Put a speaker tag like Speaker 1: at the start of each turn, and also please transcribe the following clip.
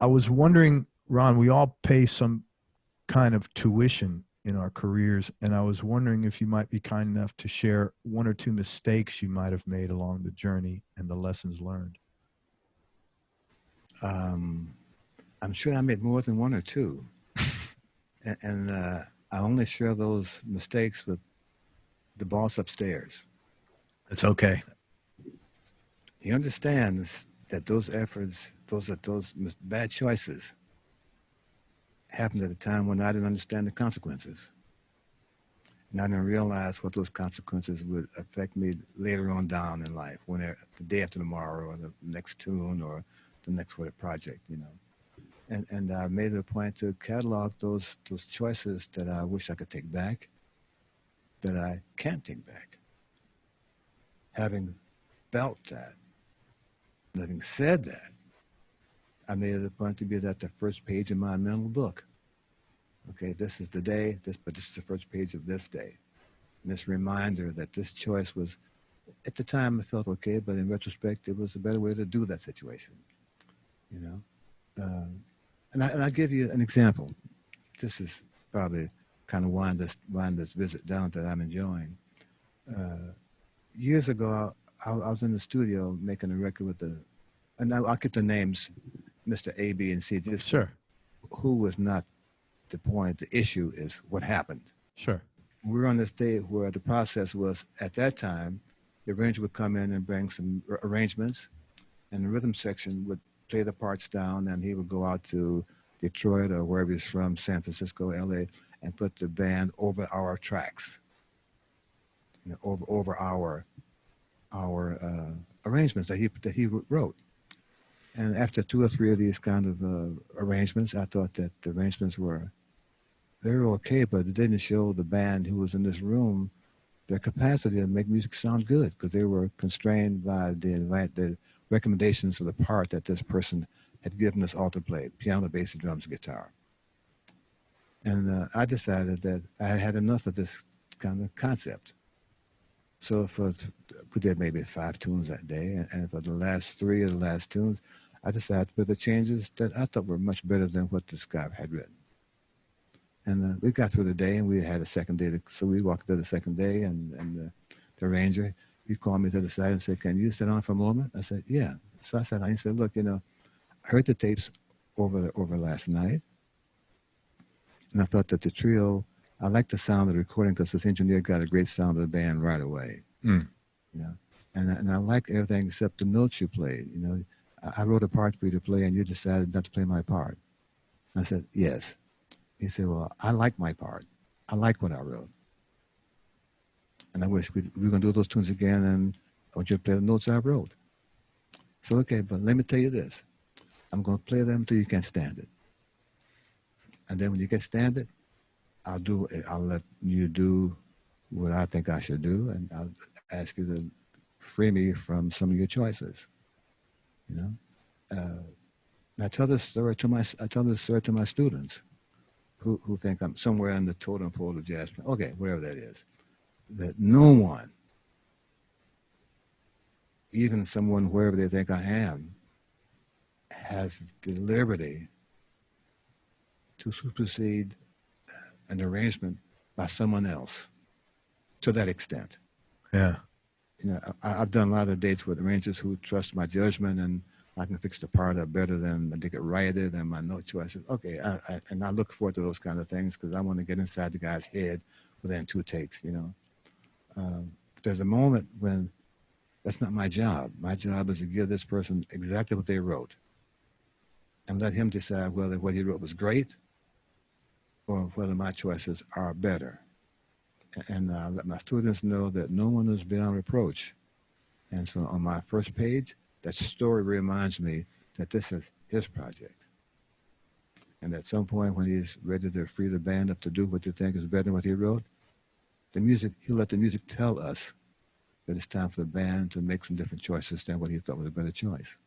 Speaker 1: I was wondering, Ron, we all pay some kind of tuition in our careers, and I was wondering if you might be kind enough to share one or two mistakes you might have made along the journey and the lessons learned.
Speaker 2: I'm sure I made more than one or two, and I only share those mistakes with the boss upstairs.
Speaker 1: It's okay.
Speaker 2: He understands that those efforts, those bad choices, happened at a time when I didn't understand the consequences. And I didn't realize what those consequences would affect me later on down in life, when the day after tomorrow, or the next tune, or the next project, And I made it a point to catalog those choices that I wish I could take back, that I can't take back. Having felt that, having said that, I made it a point to be at the first page of my mental book. Okay, this is the day, but this is the first page of this day. And this reminder that this choice was, at the time it felt okay, but in retrospect, it was a better way to do that situation. And I'll give you an example. This is probably kind of wind this visit down that I'm enjoying. Years ago, I was in the studio making a record with and I'll get the names, Mr. A, B, and C. Just
Speaker 1: Sure.
Speaker 2: Who was not the point. The issue is what happened.
Speaker 1: Sure.
Speaker 2: We were on this day where the process was, at that time, the arranger would come in and bring some arrangements, and the rhythm section would play the parts down, and he would go out to Detroit or wherever he's from, San Francisco, LA, and put the band over our tracks, over our arrangements that he wrote. And after 2 or 3 of these kind of arrangements, I thought that the arrangements were okay, but it didn't show the band who was in this room their capacity to make music sound good, because they were constrained by the recommendations of the part that this person had given us all to play: piano, bass, drums, guitar. And I decided that I had enough of this kind of concept. So we did maybe 5 tunes that day, and for the last 3 of the last tunes, I decided to put the changes that I thought were much better than what this guy had written. And we got through the day, and we had a second day. So we walked to the second day, and the arranger, he called me to the side and said, "Can you sit down for a moment?" I said, "Yeah." So I sat down. He said, "Look, I heard the tapes over last night, and I thought that the trio, I liked the sound of the recording because this engineer got a great sound of the band right away. And I liked everything except the notes you played. I wrote a part for you to play, and you decided not to play my part." I said, "Yes." He said, "Well, I like my part. I like what I wrote. And I wish we were going to do those tunes again, and I want you to play the notes I wrote." So, okay, but let me tell you this. I'm going to play them until you can't stand it. And then when you can't stand it, I'll let you do what I think I should do, and I'll ask you to free me from some of your choices. I tell this story to my students who think I'm somewhere in the totem pole of jazz. Okay, wherever that is. That no one, even someone wherever they think I am, has the liberty to supersede an arrangement by someone else to that extent.
Speaker 1: Yeah.
Speaker 2: I've done a lot of dates with arrangers who trust my judgment, and I can fix the part up better than they could write it, and my note choices. Okay, and I look forward to those kind of things because I want to get inside the guy's head within 2 takes. There's a moment when that's not my job. My job is to give this person exactly what they wrote, and let him decide whether what he wrote was great or whether my choices are better. And let my students know that no one is beyond reproach. And so on my first page, that story reminds me that this is his project. And at some point when he's ready to free the band up to do what you think is better than what he wrote, he'll let the music tell us that it's time for the band to make some different choices than what he thought was a better choice.